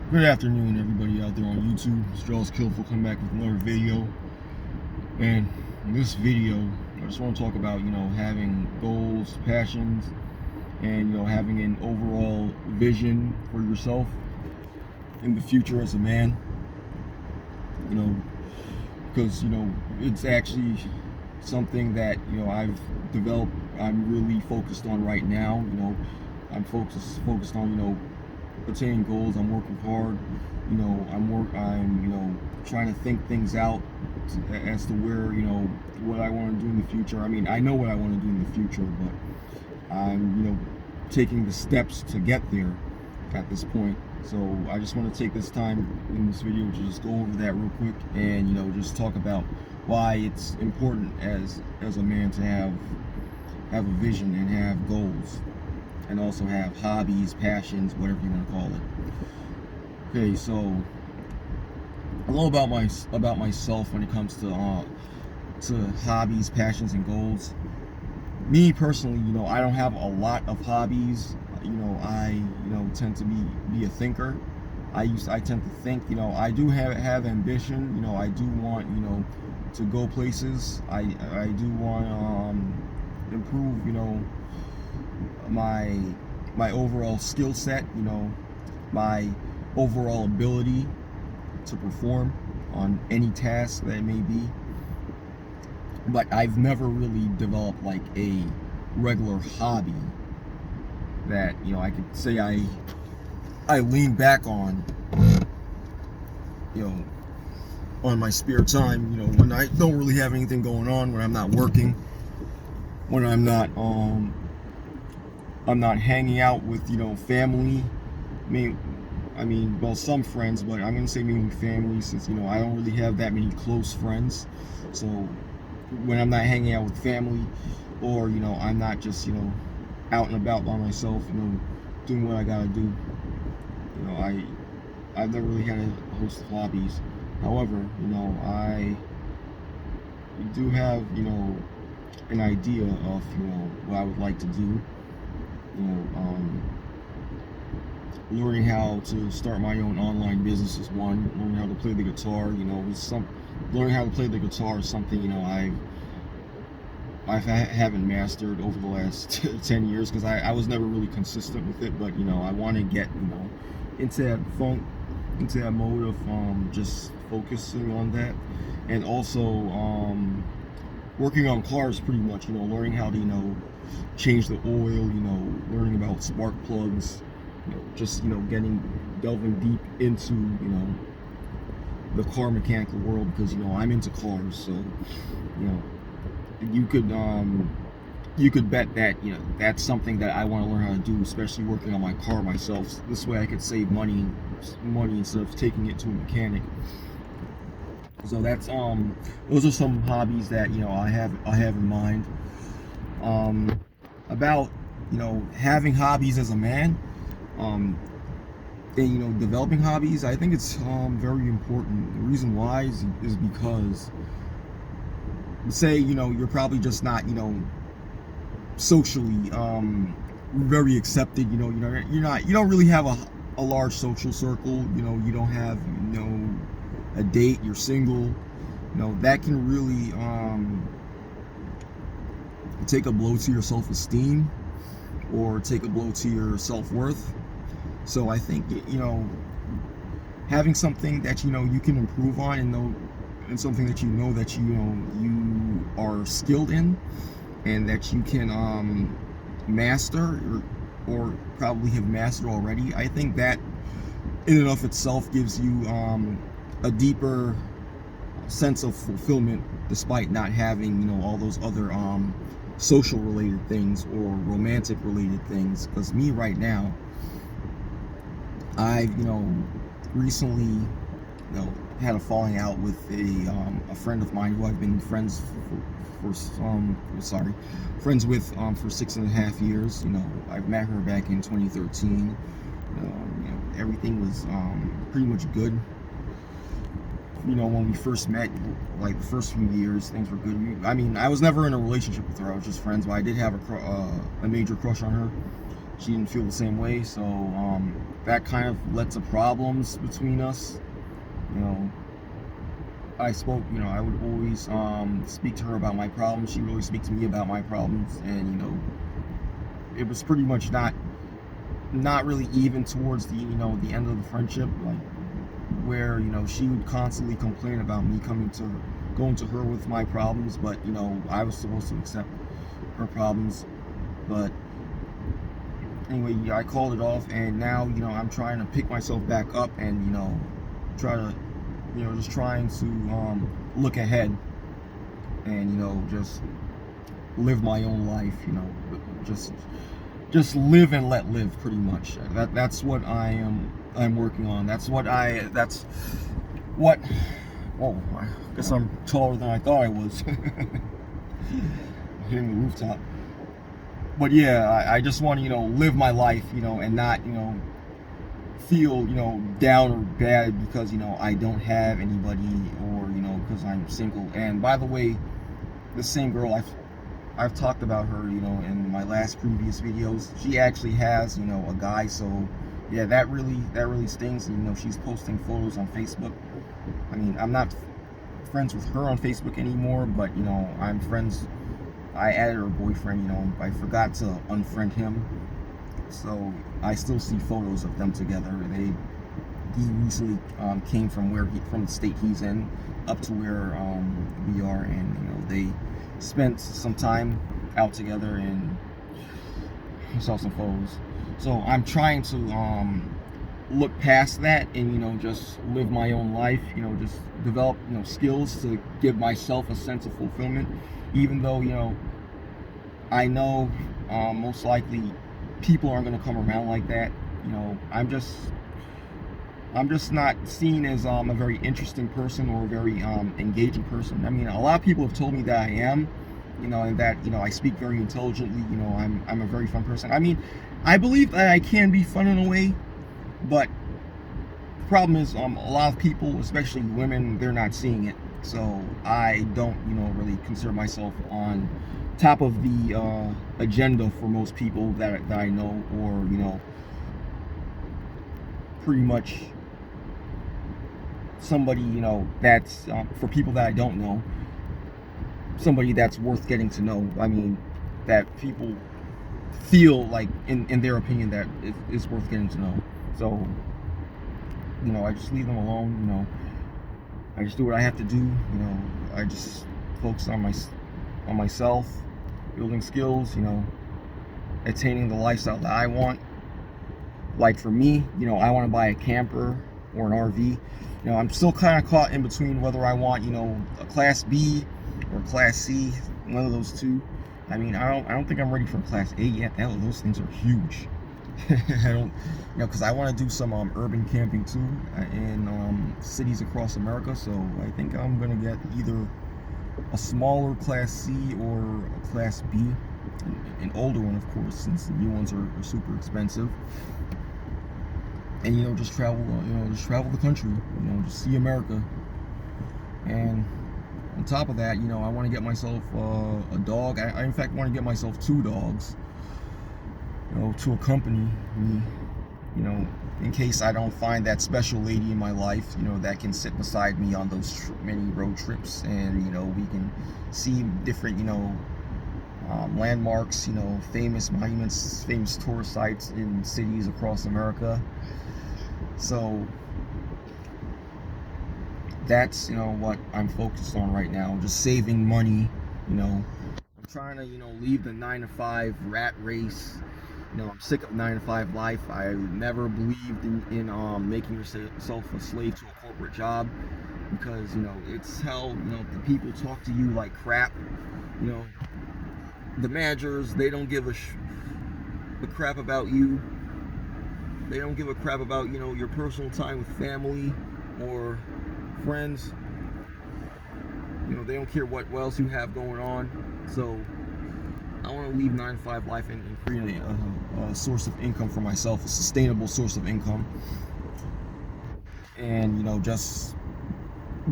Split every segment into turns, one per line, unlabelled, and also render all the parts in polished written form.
Good afternoon, everybody out there on YouTube. It's Jaws Killful coming back with another video. And in this video, I just want to talk about, having goals, passions, and, having an overall vision for yourself in the future as a man. Because, it's actually something that, I've developed, I'm really focused on right now. I'm focused on, attaining goals. I'm working hard. I'm trying to think things out as to where, what I want to do in the future. I mean, I know what I want to do in the future, but I'm, taking the steps to get there at this point. So I just want to take this time in this video to just go over that real quick and, just talk about why it's important as a man to have a vision and have goals, and also have hobbies, passions, whatever you want to call it. Okay, so a little about myself when it comes to hobbies, passions, and goals. Me personally, I don't have a lot of hobbies. I tend to be a thinker. I tend to think. I do have ambition. I do want to go places. I do want to improve. My overall skill set, my overall ability to perform on any task that it may be. But I've never really developed like a regular hobby that I could say I lean back on, on my spare time, when I don't really have anything going on, when I'm not working, when I'm not hanging out with family. Well, some friends, but I'm gonna say mainly family, since I don't really have that many close friends. So when I'm not hanging out with family, or I'm not just out and about by myself, doing what I gotta do, I've never really had a host of hobbies. However, I do have an idea of what I would like to do. Learning how to start my own online business is one. Learning how to play the guitar, learning how to play the guitar is something I haven't mastered over the last 10 years, because I was never really consistent with it. But I want to get into that funk, into that mode of just focusing on that, and also working on cars pretty much. Learning how to change the oil. Learning about spark plugs. Just delving deep into the car mechanical world, because I'm into cars. So you could bet that that's something that I want to learn how to do, especially working on my car myself. This way I could save money instead of taking it to a mechanic. So that's those are some hobbies that I have in mind. About having hobbies as a man, and developing hobbies, I think it's very important. The reason why is because, say you're probably just not socially very accepted. You don't really have a large social circle. You don't have a date. You're single. That can really take a blow to your self-esteem, or take a blow to your self-worth. So I think having something that you can improve on, and something that that you are skilled in, and that you can master, or probably have mastered already. I think that in and of itself gives you a deeper sense of fulfillment, despite not having all those other social related things or romantic related things. Because me right now, I've recently had a falling out with a friend of mine who I've been friends for 6.5 years. I've met her back in 2013. Everything was pretty much good. When we first met, like the first few years, things were good. I was never in a relationship with her. I was just friends, but I did have a major crush on her. she didn't feel the same way. So that kind of led to problems between us. You know, I spoke, I would always speak to her about my problems. She would always speak to me about my problems, and it was pretty much not really even towards the the end of the friendship, like where she would constantly complain about me going to her with my problems, but I was supposed to accept her problems. But anyway, I called it off, and now I'm trying to pick myself back up and try to just trying to look ahead and just live my own life, just live and let live, pretty much. That's what I'm working on. That's what oh, I guess I'm taller than I thought I was. Hitting the rooftop. But yeah, I just want to live my life, and not feel down or bad because I don't have anybody, or because I'm single. And by the way, the same girl I've talked about her in my last previous videos, she actually has a guy. So yeah, that really stings. She's posting photos on Facebook. I mean, I'm not friends with her on Facebook anymore, but I'm friends. I added her boyfriend. I forgot to unfriend him, so I still see photos of them together. He recently came from from the state he's in up to where we are, and they spent some time out together, and I saw some photos. So I'm trying to look past that and just live my own life. Just develop skills to give myself a sense of fulfillment, even though I know most likely people aren't going to come around like that. I'm just not seen as a very interesting person or a very engaging person. I mean, a lot of people have told me that I am, and that I speak very intelligently. I'm a very fun person. I mean, I believe that I can be fun in a way, but the problem is a lot of people, especially women, they're not seeing it. So I don't really consider myself on top of the agenda for most people that I know, or pretty much somebody that's for people that I don't know, somebody that's worth getting to know. I mean, that people feel like in their opinion that it's worth getting to know. So I just leave them alone. I just do what I have to do. I just focus on myself, building skills, attaining the lifestyle that I want. Like for me, I want to buy a camper or an RV. I'm still kind of caught in between whether I want, a Class B or Class C, one of those two. I mean, I don't think I'm ready for Class A yet. Those things are huge. I don't, because I want to do some urban camping too in cities across America. So I think I'm gonna get either a smaller Class C or a Class B, an older one, of course, since the new ones are super expensive. And just travel the country, just see America. And on top of that, I want to get myself a dog. I in fact want to get myself 2 dogs, to accompany me, in case I don't find that special lady in my life, that can sit beside me on those many road trips, and we can see different, landmarks, famous monuments, famous tourist sites in cities across America. So that's what I'm focused on right now, just saving money. I'm trying to leave the 9-to-5 rat race. I'm sick of 9-to-5 life. I never believed in making yourself a slave to a corporate job, because it's hell. The people talk to you like crap. The managers, they don't give a crap about you. They don't give a crap about your personal time with family or friends. They don't care what else you have going on. So I want to leave 9-to-5 life and create a source of income for myself, a sustainable source of income, and just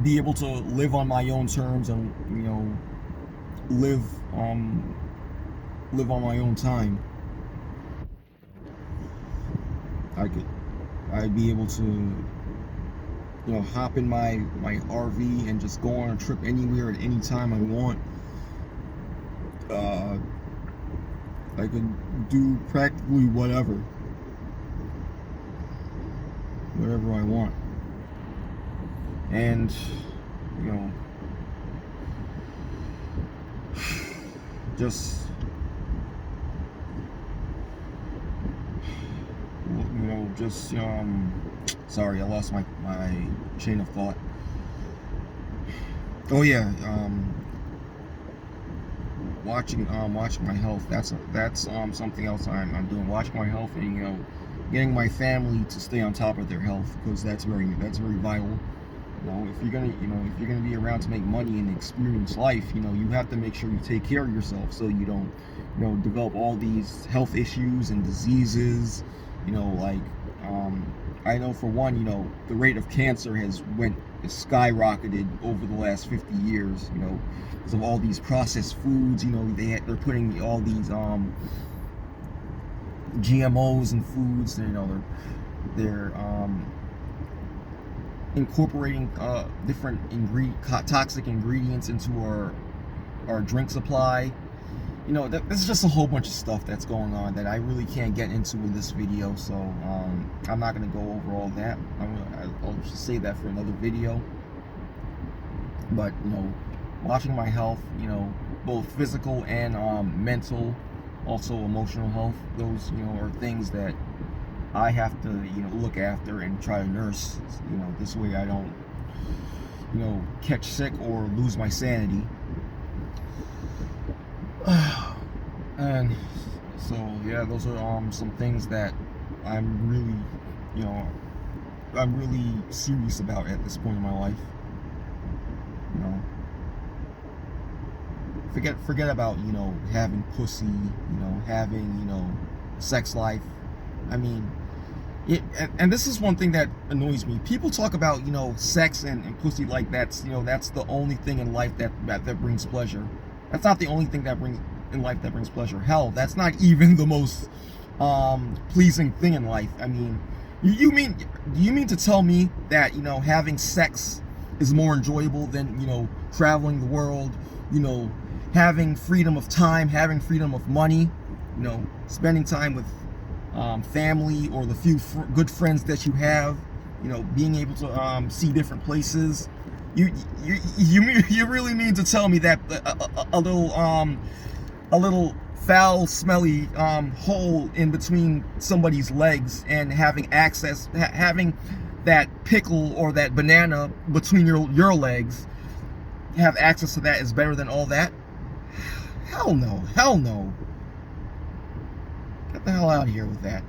be able to live on my own terms, and live on my own time. I'd be able to, hop in my RV and just go on a trip anywhere at any time I want. uh, I could do practically whatever I want. And, you know, just, sorry, I lost my chain of thought. Oh yeah, watching my health. That's something else I'm doing. Watching my health, and getting my family to stay on top of their health, because that's very vital. If you're gonna be around to make money and experience life, you have to make sure you take care of yourself, so you don't, develop all these health issues and diseases. Like, I know for one, the rate of cancer has skyrocketed over the last 50 years. Because of all these processed foods. They're putting all these GMOs in foods. They're incorporating different toxic ingredients into our drink supply. There's just a whole bunch of stuff that's going on that I really can't get into in this video, so I'm not going to go over all that. I'll just save that for another video. But watching my health, both physical and mental, also emotional health, those are things that I have to look after and try to nurse. This way I don't catch sick or lose my sanity. And so yeah, those are some things that I'm really serious about at this point in my life. Forget about having pussy, having sex life. I mean, and this is one thing that annoys me. People talk about sex and pussy like that's the only thing in life that brings pleasure. That's not the only thing that brings pleasure. Hell, that's not even the most pleasing thing in life. I mean, do you mean to tell me that having sex is more enjoyable than traveling the world, having freedom of time, having freedom of money, spending time with family or the few good friends that you have, being able to see different places? You really mean to tell me that a little foul, smelly hole in between somebody's legs and having that pickle or that banana between your legs, have access to that is better than all that? Hell no. Get the hell out of here with that.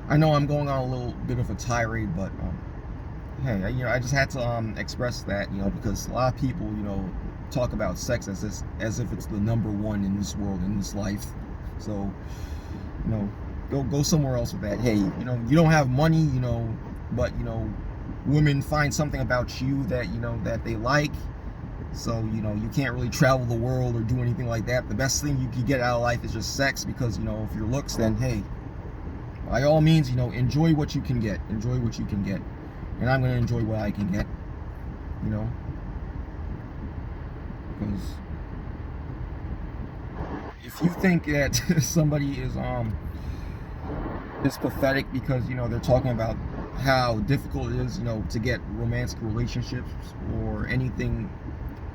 I know I'm going on a little bit of a tirade, but hey, I just had to express that, because a lot of people, talk about sex as if it's the number one in this world, in this life. So, go somewhere else with that. Hey, you don't have money, but women find something about you that that they like. So you can't really travel the world or do anything like that. The best thing you can get out of life is just sex, because if you're looks, then hey, by all means, enjoy what you can get. Enjoy what you can get, and I'm gonna enjoy what I can get. Because if you think that somebody is pathetic because they're talking about how difficult it is to get romantic relationships or anything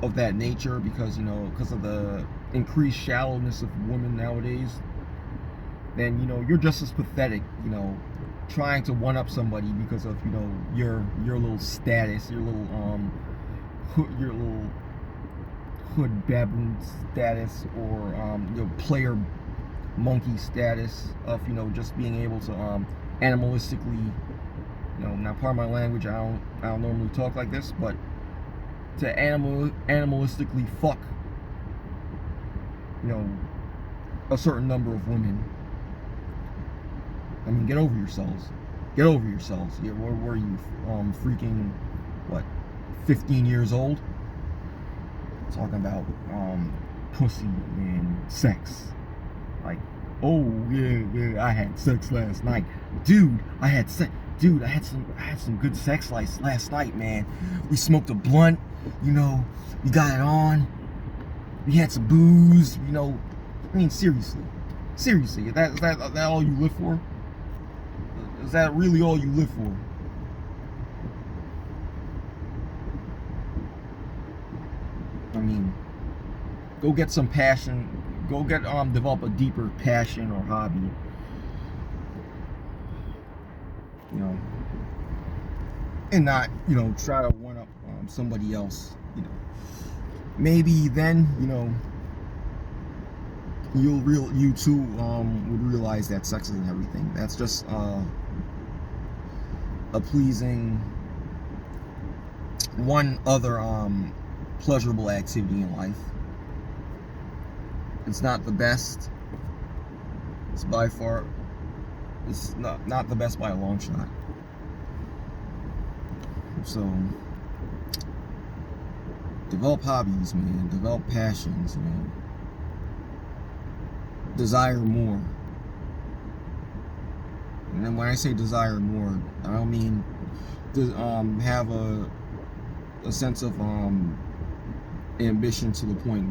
of that nature, because of the increased shallowness of women nowadays, then you're just as pathetic, trying to one up somebody because of your little status, your little hood baboon status, or player monkey status of just being able to animalistically, now pardon my language, I don't normally talk like this, but to animalistically fuck a certain number of women. I mean, get over yourselves. Yeah, where were you? Freaking, what, 15 years old? Talking about pussy and sex. Like, Oh yeah, I had sex last night, dude. I had sex, dude. I had some good sex last night, man. We smoked a blunt, you know. We got it on. We had some booze, you know. I mean, seriously, is that all you live for? Is that really all you live for? I mean, go get some passion. Go get develop a deeper passion or hobby. You know, and not, you know, try to one up somebody else. You know, maybe then, you know, you too would realize that sex isn't everything. That's just a pleasing one other pleasurable activity in life. It's not the best. It's by far, it's not the best by a long shot. So develop hobbies, man. Develop passions, man. Desire more. And then when I say desire more, I don't mean have a sense of ambition to the point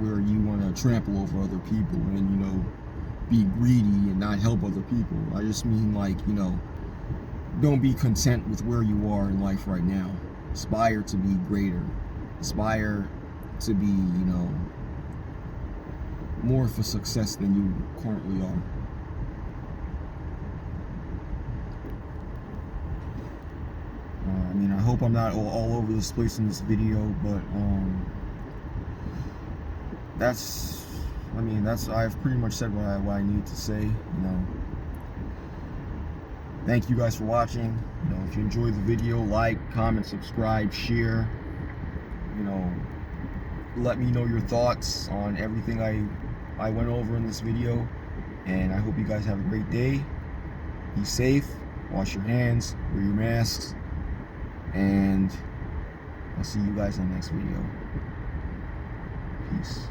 where you want to trample over other people and, you know, be greedy and not help other people. I just mean, like, you know, don't be content with where you are in life right now. Aspire to be greater. Aspire to be, you know, more of a success than you currently are. I mean, I hope I'm not all over this place in this video, but I've pretty much said what I need to say, you know. Thank you guys for watching. You know, if you enjoyed the video, like, comment, subscribe, share. You know, let me know your thoughts on everything I went over in this video. And I hope you guys have a great day. Be safe, wash your hands, wear your masks, and I'll see you guys in the next video. Peace.